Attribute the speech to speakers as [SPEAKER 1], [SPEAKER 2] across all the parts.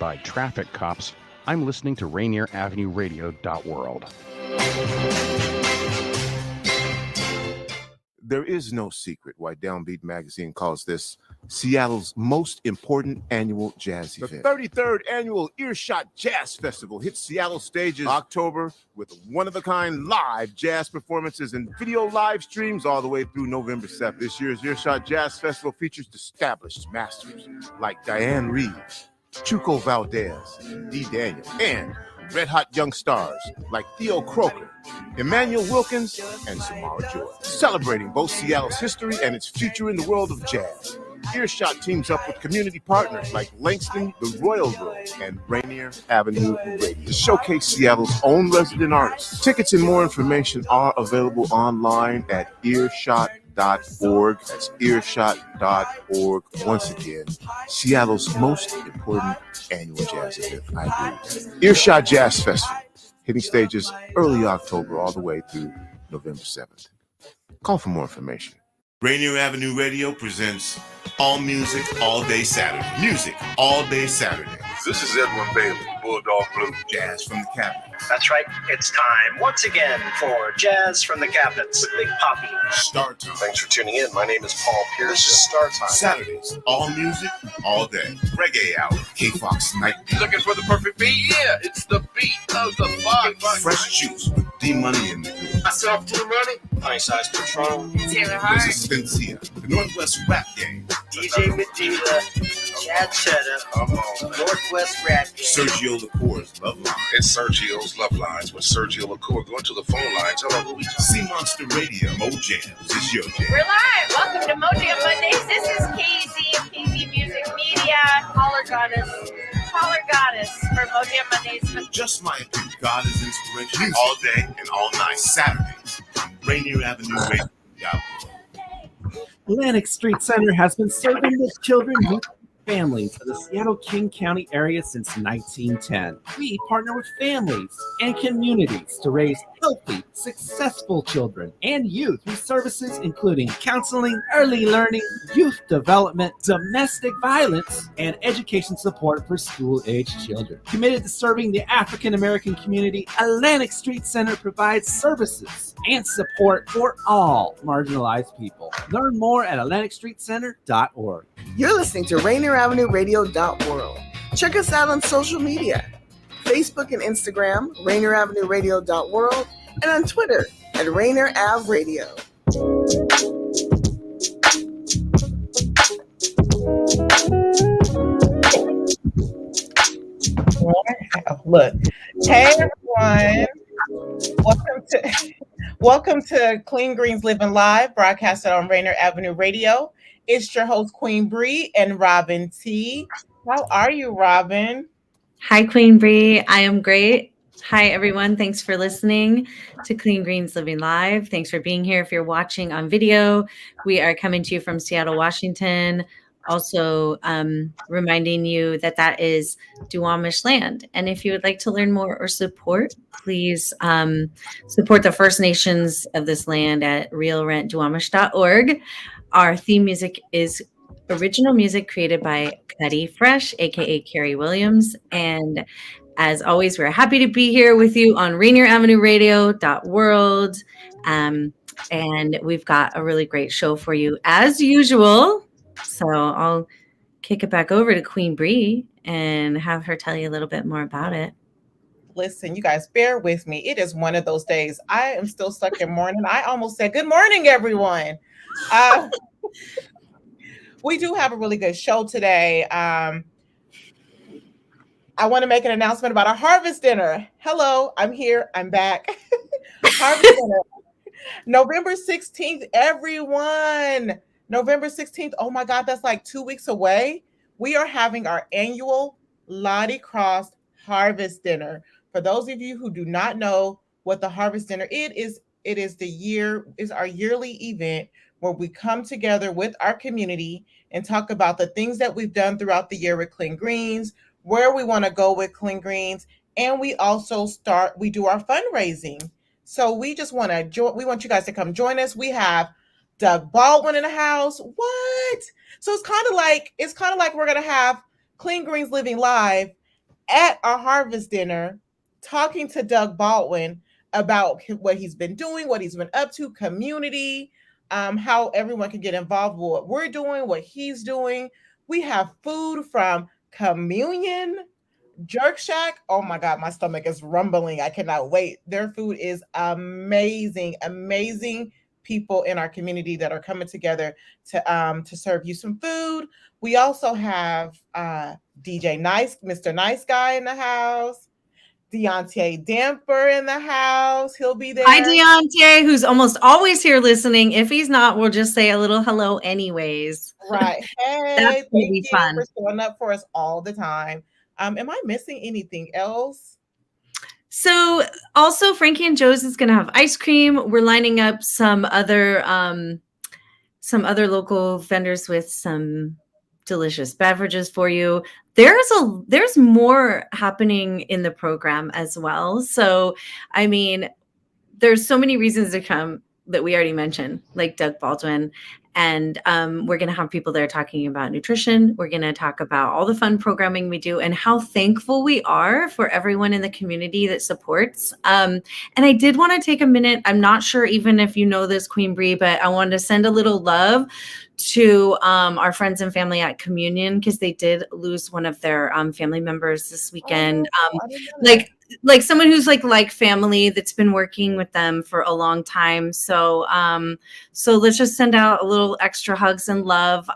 [SPEAKER 1] by traffic cops, I'm listening to Rainier Avenue Radio.world.
[SPEAKER 2] There is no secret why Downbeat Magazine calls this Seattle's most important annual jazz event. The 33rd Annual Earshot Jazz Festival hits Seattle stages October with one-of-a-kind live jazz performances and video live streams all the way through November 7th. This year's Earshot Jazz Festival features established masters like Diane Reed, Chuco Valdez, Dee Daniel, and red-hot young stars like Theo Croker, Emmanuel Wilkins, and Samara Joy, celebrating both Seattle's history and its future in the world of jazz. Earshot teams up with community partners like Langston, the Royal Room, and Rainier Avenue Radio to showcase Seattle's own resident artists. Tickets and more information are available online at earshot.org. That's earshot.org. Once again, Seattle's most important annual jazz event, I agree. Earshot Jazz Festival, hitting stages early October all the way through November 7th. Call for more information.
[SPEAKER 3] Rainier Avenue Radio presents All Music, All Day Saturday. Music, All Day Saturday.
[SPEAKER 4] This is Edwin Bailey, Bulldog Blue.
[SPEAKER 3] Jazz from the Cabinets.
[SPEAKER 5] That's right. It's time once again for Jazz from the Cabinets with Big Poppy.
[SPEAKER 3] Start time.
[SPEAKER 4] Thanks for tuning in. My name is Paul Pierce. This is Start Time.
[SPEAKER 3] Saturdays, all music, all day. Reggae Hour, K-Fox Night.
[SPEAKER 4] Looking for the perfect beat? Yeah, it's the beat of the Fox.
[SPEAKER 3] Fresh Juice with D-Money in the group.
[SPEAKER 4] Myself, D-Money.
[SPEAKER 5] Honey Size Patron.
[SPEAKER 6] Taylor Hart.
[SPEAKER 3] Resistencia, the Northwest Rap Gang.
[SPEAKER 5] DJ Medina. Chad Cheddar. Northwest Rap Gang.
[SPEAKER 3] Sergio Lacour's Love Line.
[SPEAKER 4] It's Sergio's Love Lines with Sergio LaCour. Go to the phone line. Tell her who we talking.
[SPEAKER 3] Sea Monster Radio. Mo Jams. It's your jam.
[SPEAKER 6] We're live. Welcome to Mojo Mondays. This is KZ of KZ Music Media. Caller Goddess for Mojo Mondays.
[SPEAKER 3] Just my opinion. God is inspiration all day and all night. Saturdays. Rainier Avenue Radio.
[SPEAKER 7] Atlantic Street Center has been serving the children, youth, and families of the Seattle King County area since 1910. We partner with families and communities to raise healthy, successful children and youth through services including counseling, early learning, youth development, domestic violence, and education support for school-aged children. Committed to serving the African American community, Atlantic Street Center provides services and support for all marginalized people. Learn more at AtlanticStreetCenter.org.
[SPEAKER 8] You're listening to Rainier Avenue Radio.world. Check us out on social media, Facebook and Instagram, Rainier Avenue Radio.world, and on Twitter at Rainier Av Radio.
[SPEAKER 9] Look, hey everyone, welcome to Clean Greens Living Live, broadcasted on Rainier Avenue Radio. It's your host Queen Bree and Robyn T. How are you, Robyn?
[SPEAKER 10] Hi, Queen Bree. I am great. Hi, everyone. Thanks for listening to Clean Greens Living Live. Thanks for being here. If you're watching on video, we are coming to you from Seattle, Washington. Also, reminding you that that is Duwamish land. And if you would like to learn more or support, please support the First Nations of this land at realrentduwamish.org. Our theme music is original music created by Cuddy Fresh, aka Carrie Williams. And as always, we're happy to be here with you on Rainier Avenue Radio.world. And we've got a really great show for you as usual. So I'll kick it back over to Queen Bree and have her tell you a little bit more about it.
[SPEAKER 9] Listen, you guys, bear with me. It is one of those days. I am still stuck in morning. I almost said good morning, everyone. We do have a really good show today. I want to make an announcement about a harvest dinner. Hello, I'm here. I'm back. Harvest dinner. November 16th, everyone. November 16th. Oh my God, that's like 2 weeks away. We are having our annual Lottie Cross Harvest Dinner. For those of you who do not know what the Harvest Dinner is our yearly event where we come together with our community and talk about the things that we've done throughout the year with Clean Greens, where we want to go with Clean Greens, and we also we do our fundraising. So we just want to we want you guys to come join us. We have Doug Baldwin in the house. What? So it's kind of like we're gonna have Clean Greens Living Live at our harvest dinner talking to Doug Baldwin about what he's been doing, what he's been up to, community, how everyone can get involved with what we're doing, what he's doing. We have food from Communion, Jerk Shack. Oh my God, my stomach is rumbling. I cannot wait. Their food is amazing, amazing people in our community that are coming together to serve you some food. We also have DJ Nice, Mr. Nice Guy in the house. Deontay Damper in the house. He'll be there.
[SPEAKER 10] Hi, Deontay, who's almost always here listening. If he's not, we'll just say a little hello anyways.
[SPEAKER 9] Right. Hey,
[SPEAKER 10] That's gonna be fun.
[SPEAKER 9] For showing up for us all the time. Am I missing anything else?
[SPEAKER 10] So also Frankie and Joe's is going to have ice cream. We're lining up some other local vendors with some delicious beverages for you. There's more happening in the program as well. So, I mean, there's so many reasons to come that we already mentioned, like Doug Baldwin. And we're going to have people there talking about nutrition. We're going to talk about all the fun programming we do and how thankful we are for everyone in the community that supports. And I did want to take a minute. I'm not sure even if you know this, Queen Bree, but I wanted to send a little love to our friends and family at Communion, because they did lose one of their family members this weekend. Like someone who's like family that's been working with them for a long time. So let's just send out a little extra hugs and love.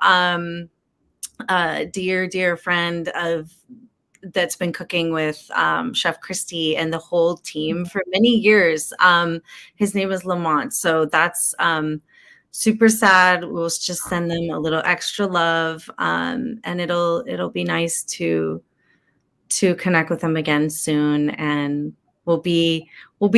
[SPEAKER 10] Dear friend that's been cooking with Chef Christy and the whole team for many years. His name is Lamont. So that's super sad. We'll just send them a little extra love, and it'll be nice to connect with them again soon. And we'll be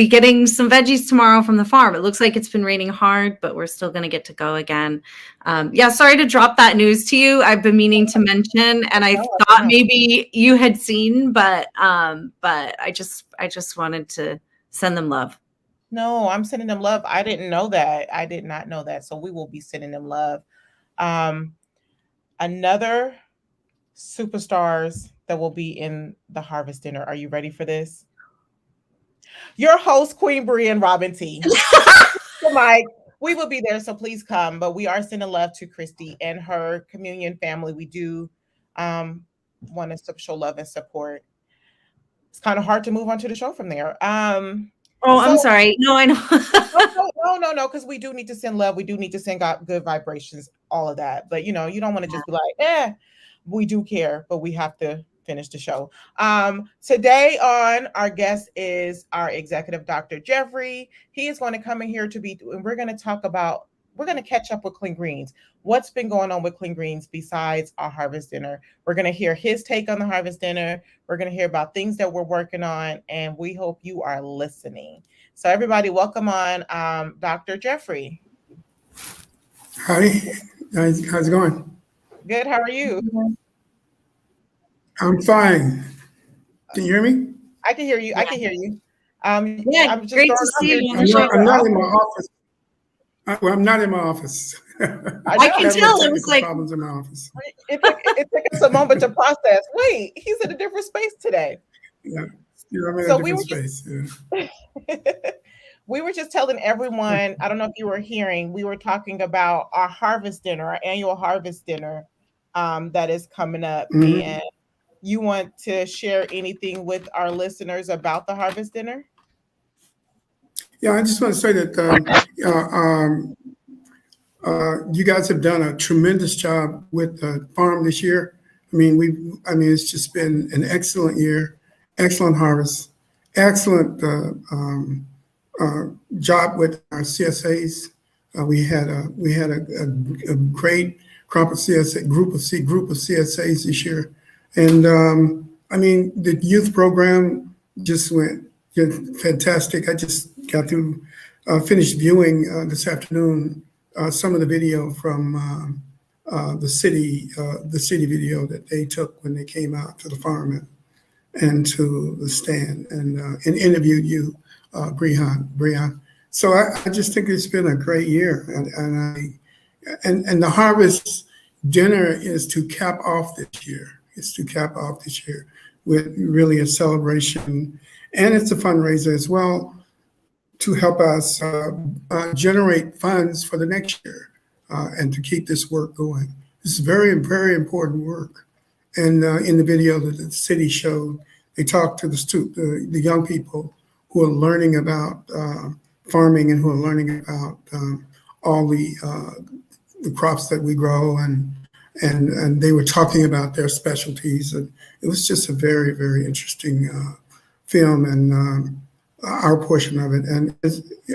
[SPEAKER 10] getting some veggies tomorrow from the farm. It looks like it's been raining hard, but we're still going to get to go again. Sorry to drop that news to you. I've been meaning to mention, and I thought maybe you had seen, but I just wanted to send them love.
[SPEAKER 9] No, I'm sending them love. I didn't know that. I did not know that. So we will be sending them love. Another superstars that will be in the harvest dinner. Are you ready for this? Your host, Queen Bree and Robyn T. So Mike, we will be there, so please come. But we are sending love to Christy and her Communion family. We do want to show love and support. It's kind of hard to move on to the show from there.
[SPEAKER 10] I'm sorry. No, I know.
[SPEAKER 9] No, because we do need to send love. We do need to send good vibrations, all of that. But, you don't want to just be like, we do care, but we have to finish the show. Today our guest is our executive, Dr. Jeffrey. He is going to come in here and we're going to catch up with Clean Greens. What's been going on with Clean Greens besides our harvest dinner? We're going to hear his take on the harvest dinner. We're going to hear about things that we're working on, and we hope you are listening. So everybody, welcome on Dr. Jeffrey.
[SPEAKER 11] Hi, how's it going?
[SPEAKER 9] Good, how are you?
[SPEAKER 11] I'm fine. Can you hear me?
[SPEAKER 9] I can hear you. I can hear you.
[SPEAKER 10] I'm just great to see you.
[SPEAKER 11] I'm not in my office. I'm not in my office.
[SPEAKER 10] I can tell. It was like
[SPEAKER 11] problems in my office.
[SPEAKER 9] It took us a moment to process. Wait, he's in a different space today.
[SPEAKER 11] Yeah, I'm in a different space.
[SPEAKER 9] We were just telling everyone. I don't know if you were hearing. We were talking about our harvest dinner, our annual harvest dinner, that is coming up. Mm-hmm. And you want to share anything with our listeners about the harvest dinner?
[SPEAKER 11] Yeah, I just want to say that you guys have done a tremendous job with the farm this year. I mean, it's just been an excellent year, excellent harvest, excellent job with our CSAs. We had a great crop of CSA group of CSAs this year, and the youth program just went fantastic. I just got through finished viewing this afternoon some of the video from the city video that they took when they came out to the farm and to the stand and interviewed you, Breon. So I just think it's been a great year, and the harvest dinner is to cap off this year. with really a celebration, and it's a fundraiser as well to help us generate funds for the next year and to keep this work going. This is very, very important work. And in the video that the city showed, they talked to the young people who are learning about farming and who are learning about all the crops that we grow, and they were talking about their specialties, and it was just a very, very interesting film, and our portion of it,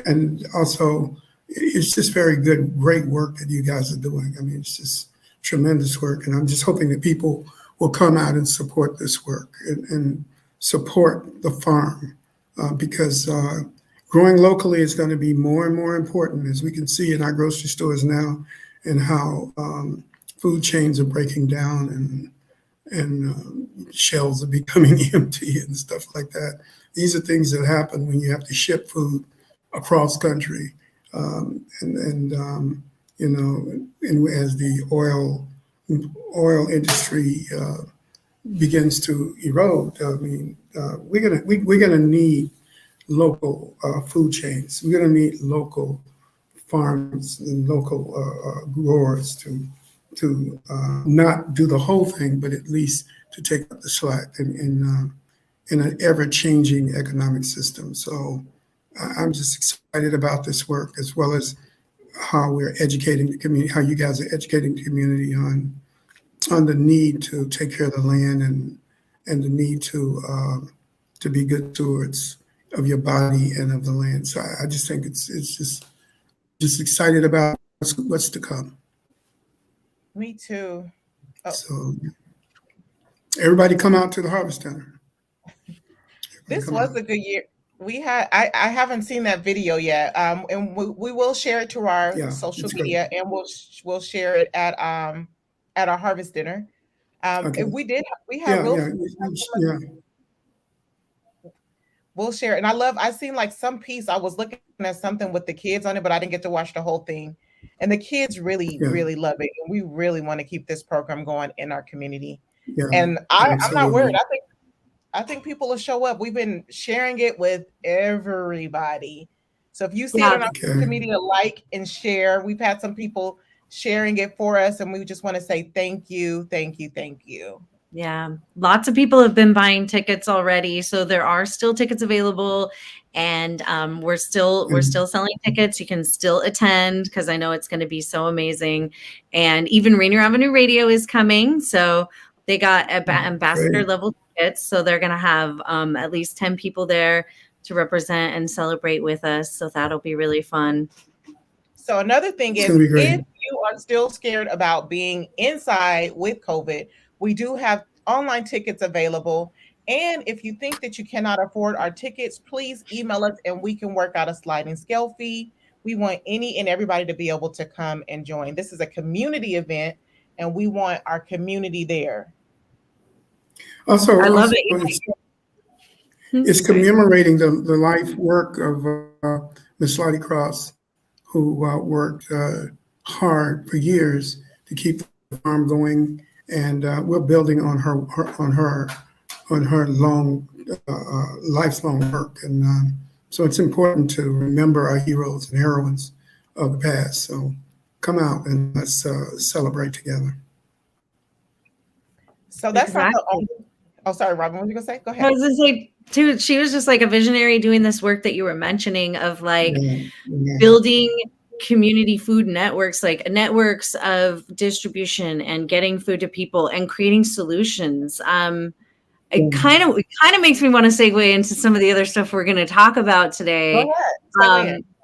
[SPEAKER 11] and also it's just very good, great work that you guys are doing. I mean, it's just tremendous work, and I'm just hoping that people will come out and support this work and support the farm because growing locally is going to be more and more important, as we can see in our grocery stores now, and how food chains are breaking down and shelves are becoming empty and stuff like that. These are things that happen when you have to ship food across country, you know, and as the oil industry begins to erode. I mean, we're gonna need local food chains. We're gonna need local farms and local growers to not do the whole thing, but at least to take up the slack in an ever-changing economic system. So I'm just excited about this work, as well as how we're educating the community, how you guys are educating the community on the need to take care of the land and the need to be good stewards of your body and of the land. So I just think it's just excited about what's to come.
[SPEAKER 9] Me too. Oh.
[SPEAKER 11] So everybody come out to the Harvest Center.
[SPEAKER 9] This was a good year. We had I haven't seen that video yet, and we will share it to our social media, and we'll share it at our Harvest Dinner. Okay. And we'll share it. And I seen like some piece. I was looking at something with the kids on it, but I didn't get to watch the whole thing. And the kids really love it, and we really want to keep this program going in our community. Yeah, and I'm not worried. I think people will show up. We've been sharing it with everybody. So if you see it on our social media, like and share. We've had some people sharing it for us, and we just want to say thank you, thank you, thank you.
[SPEAKER 10] Yeah, lots of people have been buying tickets already, so there are still tickets available, and we're still selling tickets. You can still attend because I know it's going to be so amazing. And even Rainier Avenue Radio is coming, so they got ambassador level tickets, so they're going to have at least 10 people there to represent and celebrate with us. So that'll be really fun.
[SPEAKER 9] So another thing is, if you are still scared about being inside with COVID, we do have online tickets available. And if you think that you cannot afford our tickets, please email us and we can work out a sliding scale fee. We want any and everybody to be able to come and join. This is a community event, and we want our community there.
[SPEAKER 11] Also, I love it. It's commemorating the life work of Miss Lottie Cross, who worked hard for years to keep the farm going, and we're building on her long lifelong work, and so it's important to remember our heroes and heroines of the past. So come out and let's celebrate together.
[SPEAKER 9] So that's not the only. Oh, sorry, Robyn, what were you gonna say? Go ahead.
[SPEAKER 10] I was gonna say too, she was just like a visionary doing this work that you were mentioning of like building community food networks, like networks of distribution and getting food to people and creating solutions. It kind of makes me want to segue into some of the other stuff we're going to talk about today,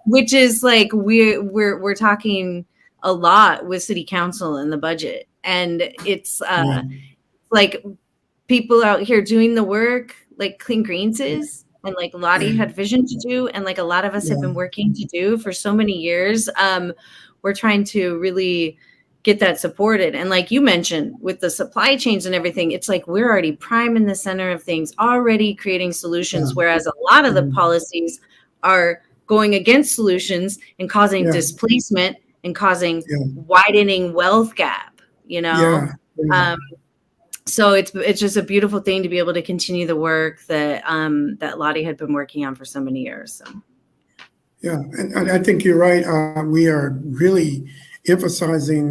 [SPEAKER 10] which is like we're talking a lot with City Council and the budget, and it's like people out here doing the work like Clean Greens is, and like Lottie had vision to do, and like a lot of us have been working to do for so many years. We're trying to really get that supported. And like you mentioned with the supply chains and everything, it's like we're already prime in the center of things, already creating solutions, whereas a lot of the policies are going against solutions and causing displacement and causing widening wealth gap, you know? So it's just a beautiful thing to be able to continue the work that that Lottie had been working on for so many years. So.
[SPEAKER 11] Yeah, and I think you're right. We are really emphasizing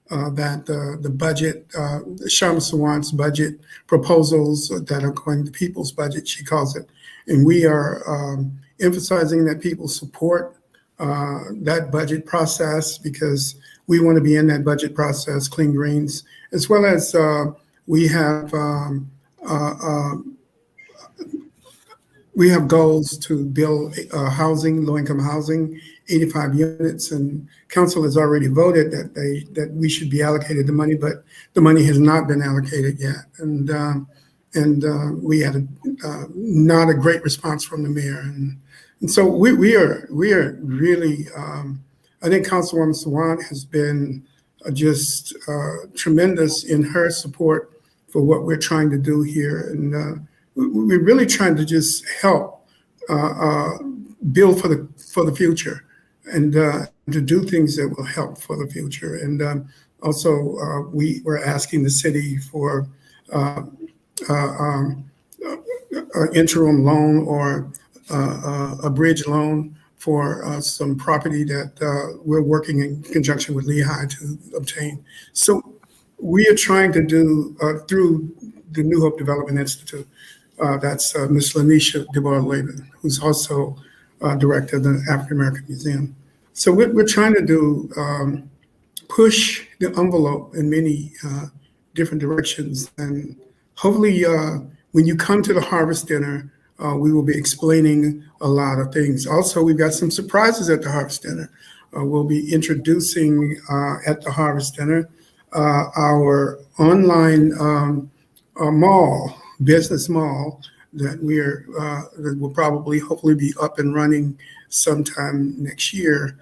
[SPEAKER 11] that the budget, Sharma Sawant's budget proposals that are going to people's budget, she calls it, and we are emphasizing that people support that budget process because we want to be in that budget process, Clean Greens, as well as we have goals to build housing, low-income housing, 85 units, and council has already voted that we should be allocated the money, but the money has not been allocated yet, and we had not a great response from the mayor, and so we are really. I think Councilwoman Sawant has been just tremendous in her support for what we're trying to do here, and we're really trying to just help build for the future, and to do things that will help for the future. And also, we were asking the city for an interim loan or a bridge loan for some property that we're working in conjunction with Lehigh to obtain. So we are trying to do through the New Hope Development Institute. That's Ms. Lanisha DeBoer-Laban, who's also director of the African American Museum. So we're trying to do push the envelope in many different directions. And hopefully when you come to the Harvest Dinner, we will be explaining a lot of things. Also, we've got some surprises at the Harvest Dinner. We'll be introducing at the Harvest Dinner our online business mall that that will probably hopefully be up and running sometime next year.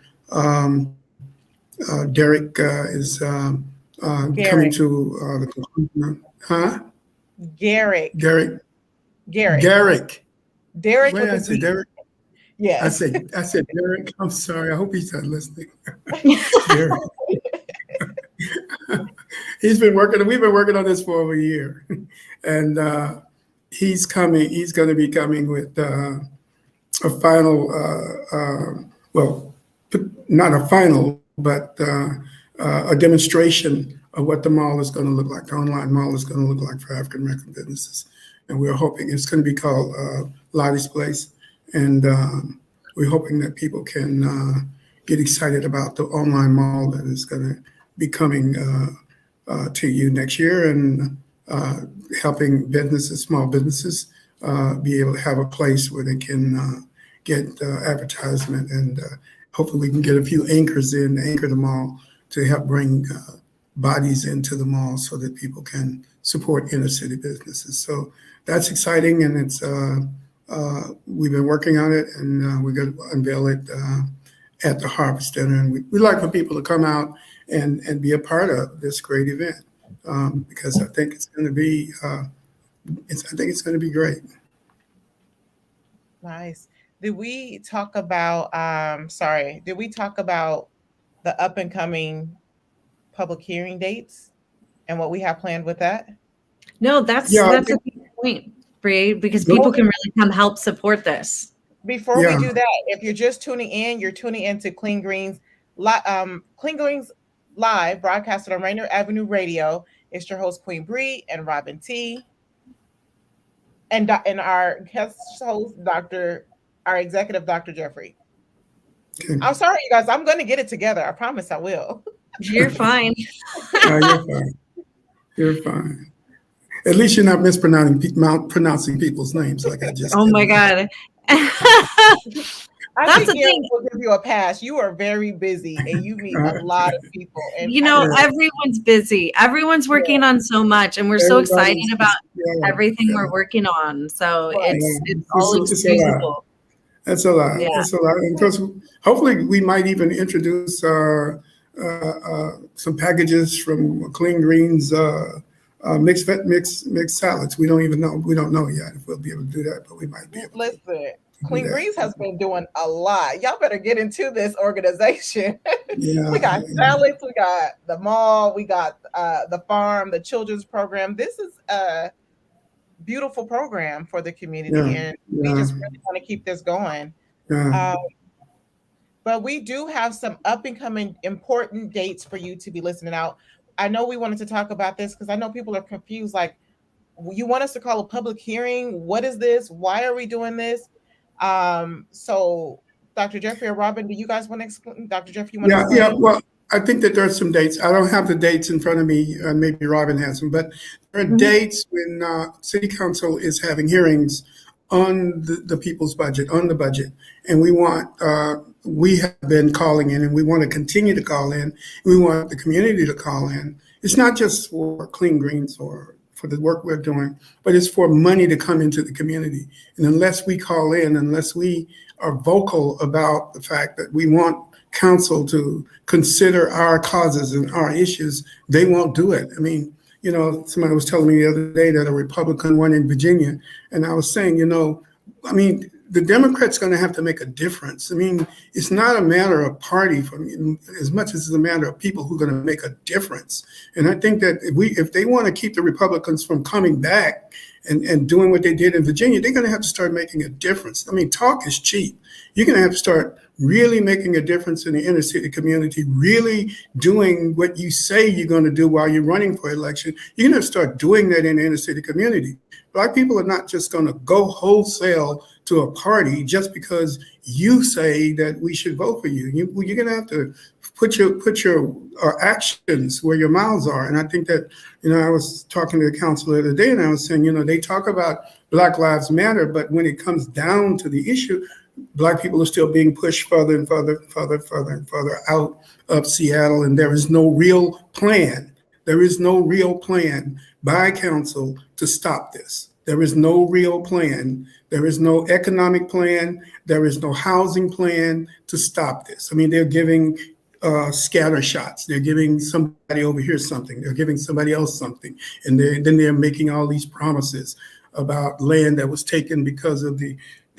[SPEAKER 11] Derek is coming to the conclusion. Huh?
[SPEAKER 9] Garrick.
[SPEAKER 11] Derek. What did I say, Derek?
[SPEAKER 9] Yeah.
[SPEAKER 11] I said Derek. I'm sorry. I hope he's not listening. Derek. We've been working on this for over a year. And he's coming. He's going to be coming with a final, well, not a final, but a demonstration of what the mall is going to look like. The online mall is going to look like for African American businesses. And we're hoping it's going to be called Lottie's Place. And we're hoping that people can get excited about the online mall that is going to be coming to you next year, and helping businesses, small businesses, be able to have a place where they can get advertisement, and hopefully we can get a few anchors in to anchor the mall to help bring bodies into the mall so that people can support inner city businesses. So that's exciting, and it's we've been working on it, and we're going to unveil it at the Harvest Dinner. And we'd like for people to come out and be a part of this great event, because I think it's going to be great.
[SPEAKER 9] Nice. Did we talk about the up and coming public hearing dates and what we have planned with that?
[SPEAKER 10] No, that's a good point, Bree, because people can really come help support this.
[SPEAKER 9] Before we do that, if you're just tuning in, you're tuning into Clean Greens Live, broadcasted on Rainier Avenue Radio. It's your host, Queen Bree, and Robyn T. And our guest host, our executive, Dr. Jeffrey. Okay. I'm sorry, you guys. I'm going to get it together. I promise I will.
[SPEAKER 10] You're fine.
[SPEAKER 11] You're fine. You're fine. At least you're not mispronouncing people's names like I just.
[SPEAKER 10] Oh my God.
[SPEAKER 9] That's the thing. Will give you a pass. You are very busy, and you meet a lot of people. And
[SPEAKER 10] everyone's busy. Everyone's working on so much, and we're so excited about everything we're working on. So it's all excusable.
[SPEAKER 11] That's a lot. Yeah. That's a lot. And of course, hopefully, we might even introduce some packages from Clean Greens. Mixed salads. We don't know yet if we'll be able to do that, but we might be able to.
[SPEAKER 9] Listen, Clean Greens has been doing a lot. Y'all better get into this organization.
[SPEAKER 11] Yeah.
[SPEAKER 9] We got salads, we got the mall, we got the farm, the children's program. This is a beautiful program for the community, and we just really want to keep this going. But we do have some up and coming important dates for you to be listening out. I know we wanted to talk about this because I know people are confused. Like, you want us to call a public hearing? What is this? Why are we doing this? So Dr. Jeffrey or Robyn, do you guys want to explain? Dr. Jeffrey, you want to explain?
[SPEAKER 11] Yeah, well, I think that there are some dates. I don't have the dates in front of me, and maybe Robyn has them, but there are dates when City Council is having hearings on the people's budget, on the budget. And we have been calling in, and we want to continue to call in. We want the community to call in. It's not just for Clean Greens or for the work we're doing, but it's for money to come into the community. And unless we call in, unless we are vocal about the fact that we want council to consider our causes and our issues, they won't do it. I mean, you know, somebody was telling me the other day that a Republican won in Virginia, and I was saying, you know, I mean, the Democrats going to have to make a difference. I mean, it's not a matter of party for me, as much as it's a matter of people who are going to make a difference. And I think that if they want to keep the Republicans from coming back and doing what they did in Virginia, they're going to have to start making a difference. I mean, talk is cheap. You're going to have to start really making a difference in the inner city community, really doing what you say you're going to do while you're running for election. You're going to start doing that in the inner city community. Black people are not just going to go wholesale to a party just because you say that we should vote for you. You're going to have to put your actions where your mouths are. And I think that, you know, I was talking to the council the other day, and I was saying, you know, they talk about Black Lives Matter, but when it comes down to the issue, Black people are still being pushed further and further out of Seattle, and there is no real plan. There is no real plan by council to stop this. There is no real plan. There is no economic plan. There is no housing plan to stop this. I mean, they're giving scatter shots. They're giving somebody over here something. They're giving somebody else something. And then they're making all these promises about land that was taken because of the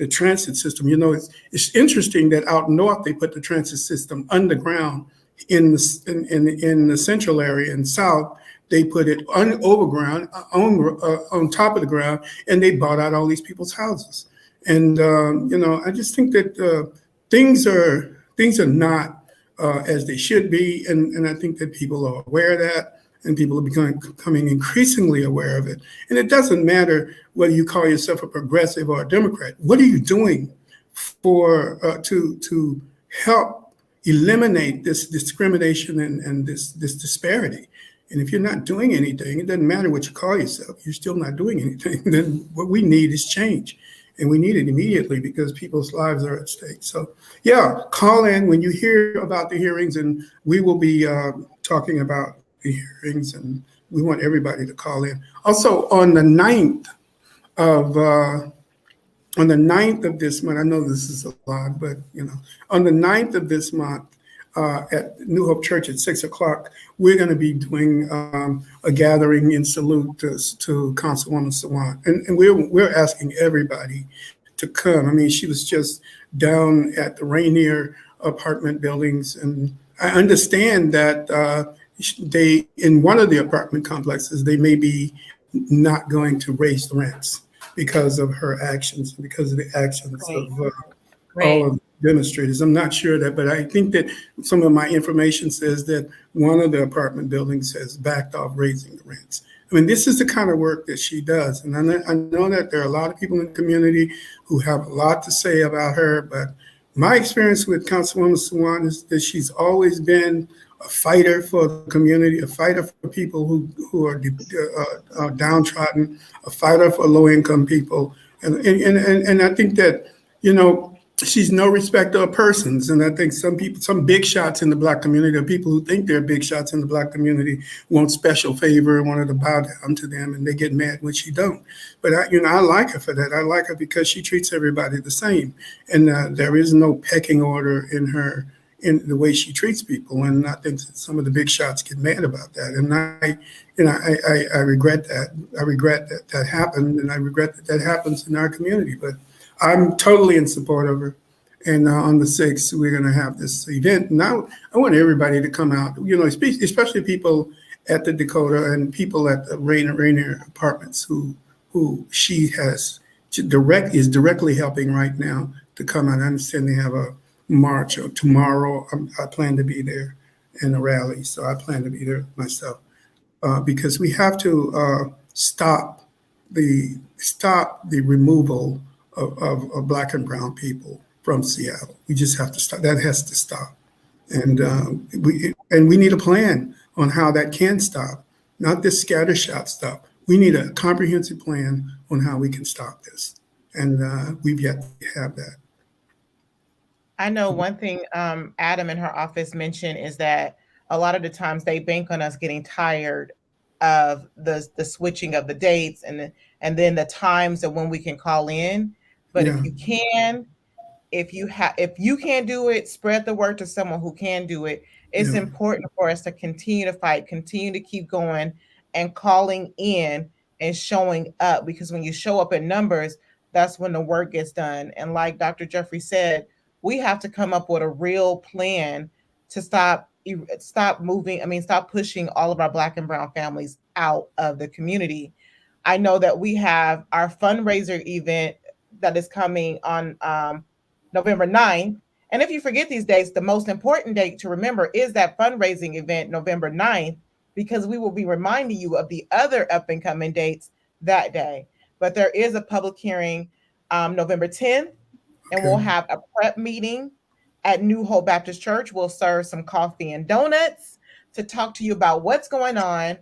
[SPEAKER 11] transit system. You know, it's interesting that out north they put the transit system underground. In the central area and south, they put it overground, on top of the ground, and they bought out all these people's houses. And you know, I just think that things are not as they should be, and I think that people are aware of that, and people are becoming increasingly aware of it. And it doesn't matter whether you call yourself a progressive or a Democrat. What are you doing for to help eliminate this discrimination and this disparity? And if you're not doing anything, it doesn't matter what you call yourself, you're still not doing anything. Then what we need is change. And we need it immediately because people's lives are at stake. So yeah, call in when you hear about the hearings, and we will be talking about the hearings, and we want everybody to call in. Also on the 9th of this month, I know this is a lot, but you know, on the 9th of this month at New Hope Church at 6:00, we're going to be doing a gathering in salute to Councilwoman Sawant, and we're asking everybody to come. I mean, she was just down at the Rainier apartment buildings, and I understand that they, in one of the apartment complexes, they may be not going to raise the rents because of her actions, because of the actions of all of the demonstrators. I'm not sure that, but I think that some of my information says that one of the apartment buildings has backed off raising the rents. I mean, this is the kind of work that she does. And I know that there are a lot of people in the community who have a lot to say about her, but my experience with Councilwoman Sawant is that she's always been a fighter for the community, a fighter for people who are downtrodden, a fighter for low-income people. And I think that, you know, she's no respecter of persons. And I think some big shots in the Black community, or people who think they're big shots in the Black community, want special favor and wanted to bow down to them, and they get mad when she don't. But I like her for that. I like her because she treats everybody the same. And there is no pecking order in the way she treats people. And I think that some of the big shots get mad about that. And I regret that. I regret that happened, and I regret that happens in our community. But I'm totally in support of her. And on the 6th, we're going to have this event. Now, I want everybody to come out, especially people at the Dakota and people at the Rainier Apartments who she has is directly helping right now to come out. I understand they have a march tomorrow. I plan to be there in a rally, so I plan to be there myself because we have to stop the removal of Black and brown people from Seattle. We just have to stop. That has to stop, and we need a plan on how that can stop. Not this scattershot stuff. We need a comprehensive plan on how we can stop this, and we've yet to have that.
[SPEAKER 9] I know one thing Adam in her office mentioned is that a lot of the times they bank on us getting tired of the switching of the dates and then the times of when we can call in. But if you can. If you can't do it, spread the word to someone who can do it. It's important for us to continue to fight, continue to keep going and calling in and showing up, because when you show up in numbers, that's when the work gets done. And like Dr. Jeffrey said, we have to come up with a real plan to stop pushing all of our Black and brown families out of the community. I know that we have our fundraiser event that is coming on November 9th. And if you forget these dates, the most important date to remember is that fundraising event, November 9th, because we will be reminding you of the other up and coming dates that day. But there is a public hearing November 10th, and we'll have a prep meeting at New Hope Baptist Church. We'll serve some coffee and donuts to talk to you about what's going on,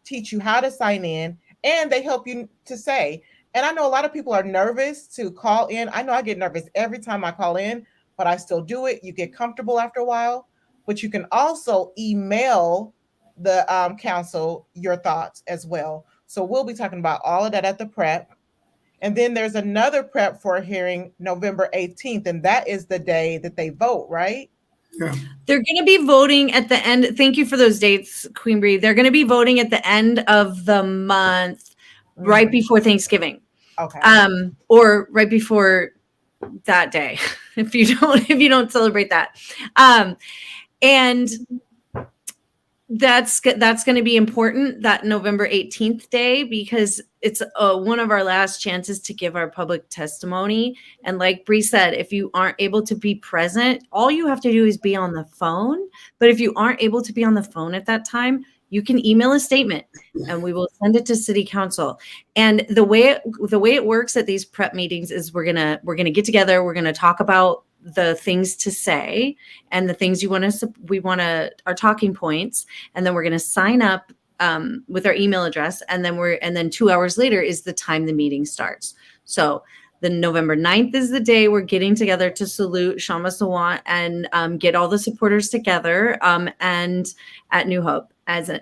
[SPEAKER 9] teach you how to sign in, and they help you to say. And I know a lot of people are nervous to call in. I know I get nervous every time I call in, but I still do it. You get comfortable after a while, but you can also email the council your thoughts as well. So we'll be talking about all of that at the prep. And then there's another prep for a hearing November 18th, and that is the day that they vote, right?
[SPEAKER 11] Yeah.
[SPEAKER 10] They're going to be voting at the end. Thank you for those dates, Queen Bree. They're going to be voting at the end of the month, right before Thanksgiving.
[SPEAKER 9] Okay.
[SPEAKER 10] Or right before that day, if you don't celebrate that. And that's going to be important, that November 18th day, because it's one of our last chances to give our public testimony. And like Bree said, if you aren't able to be present, all you have to do is be on the phone. But if you aren't able to be on the phone at that time, you can email a statement and we will send it to City Council. And the way it works at these prep meetings is we're gonna get together. We're gonna talk about the things to say and the things our talking points, and then we're gonna sign up with our email address, and then 2 hours later is the time the meeting starts. So the November 9th is the day we're getting together to salute Shama Sawant and get all the supporters together and at New Hope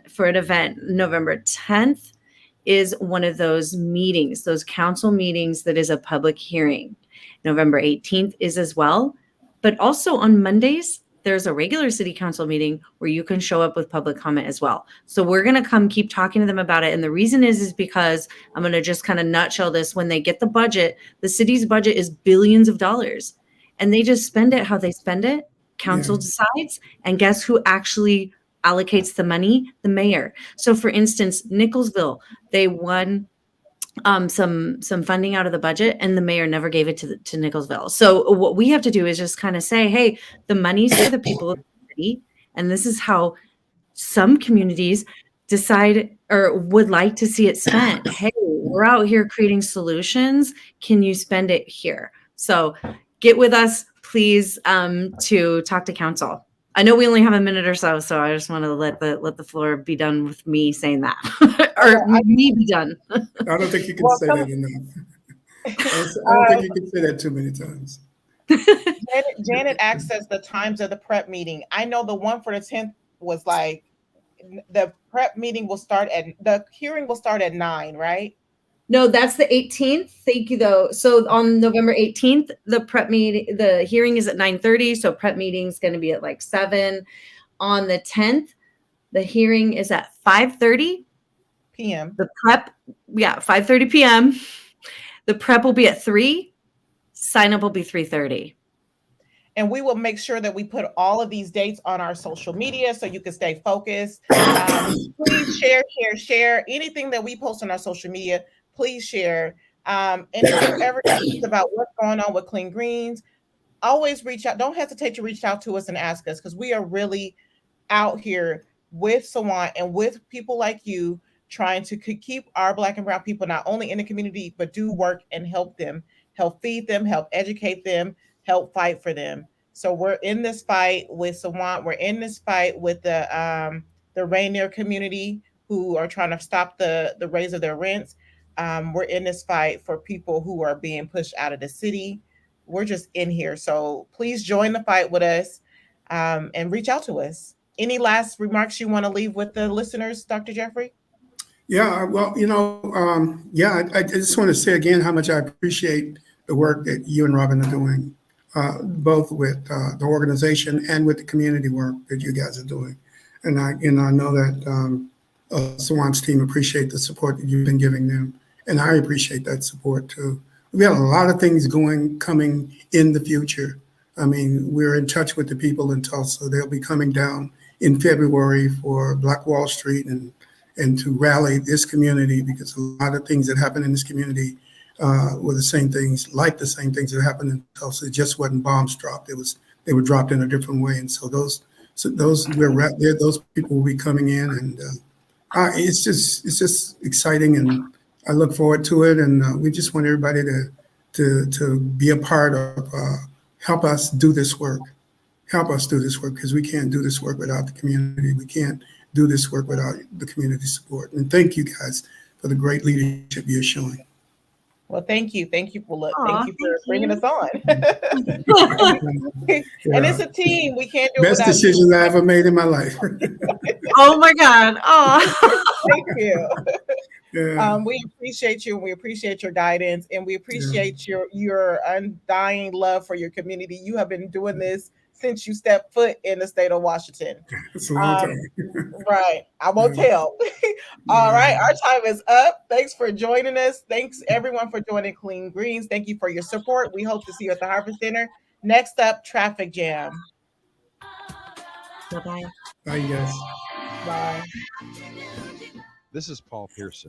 [SPEAKER 10] for an event. November 10th is one of those meetings, those council meetings that is a public hearing. November 18th is as well. But also on Mondays, there's a regular city council meeting where you can show up with public comment as well. So we're going to keep talking to them about it. And the reason is because I'm going to just kind of nutshell this. When they get the budget, the city's budget is billions of dollars, and they just spend it how they spend it. Council decides, and guess who actually allocates the money? The mayor. So for instance, Nicholsville, they won some funding out of the budget, and the mayor never gave it to Nicholsville. So what we have to do is just kind of say, hey, the money's for the people of the city, and this is how some communities decide or would like to see it spent. Hey, we're out here creating solutions. Can you spend it here? So get with us, please, to talk to council. I know we only have a minute or so I just want to let the floor be done with me saying that, or me be done.
[SPEAKER 11] I don't think you can say that enough. I don't think you can say that too many times.
[SPEAKER 9] Janet asked us the times of the prep meeting. I know the one for the 10th was like, the prep meeting will start the hearing will start at 9, right?
[SPEAKER 10] No, that's the 18th. Thank you, though. So on November 18th, the hearing is at 9:30. So prep meeting is going to be at like 7. On the 10th, the hearing is at 5:30
[SPEAKER 9] p.m.
[SPEAKER 10] The prep, 5:30 p.m. The prep will be at 3, Sign up will be 3:30.
[SPEAKER 9] And we will make sure that we put all of these dates on our social media so you can stay focused. Please share anything that we post on our social media. Please share. And if you're ever curious about what's going on with Clean Greens, always reach out. Don't hesitate to reach out to us and ask us, because we are really out here with Sawant and with people like you, trying to keep our Black and brown people not only in the community, but do work and help them, help feed them, help educate them, help fight for them. So we're in this fight with Sawant. We're in this fight with the Rainier community who are trying to stop the raise of their rents. We're in this fight for people who are being pushed out of the city. We're just in here. So please join the fight with us, and reach out to us. Any last remarks you want to leave with the listeners, Dr. Jeffrey?
[SPEAKER 11] Yeah, well, I just want to say again how much I appreciate the work that you and Robyn are doing, both with the organization and with the community work that you guys are doing. And I know that Sawant's team appreciate the support that you've been giving them, and I appreciate that support too. We have a lot of things coming in the future. I mean, we're in touch with the people in Tulsa. They'll be coming down in February for Black Wall Street and to rally this community, because a lot of things that happen in this community were the same things that happened in Tulsa. It just wasn't bombs dropped. They were dropped in a different way. And so those people will be coming in, and it's just exciting, and I look forward to it. And we just want everybody to be a part of, help us do this work. Help us do this work, because we can't do this work without the community. We can't do this work without the community support. And thank you guys for the great leadership you're showing.
[SPEAKER 9] Well, thank you. Thank you for bringing us on. And it's a team. We can't do it
[SPEAKER 11] Best
[SPEAKER 9] without
[SPEAKER 11] decision I ever made in my life.
[SPEAKER 10] Oh my God. Oh,
[SPEAKER 9] thank you.
[SPEAKER 11] Yeah.
[SPEAKER 9] We appreciate you, and we appreciate your guidance, and we appreciate your undying love for your community. You have been doing this since you stepped foot in the state of Washington.
[SPEAKER 11] It's a long time.
[SPEAKER 9] Right. I won't tell. All right. Our time is up. Thanks for joining us. Thanks everyone for joining Clean Greens. Thank you for your support. We hope to see you at the Harvest Dinner. Next up, Traffic Jam.
[SPEAKER 10] bye-bye.
[SPEAKER 11] Bye, you guys.
[SPEAKER 9] Bye.
[SPEAKER 1] This is Paul Pearson.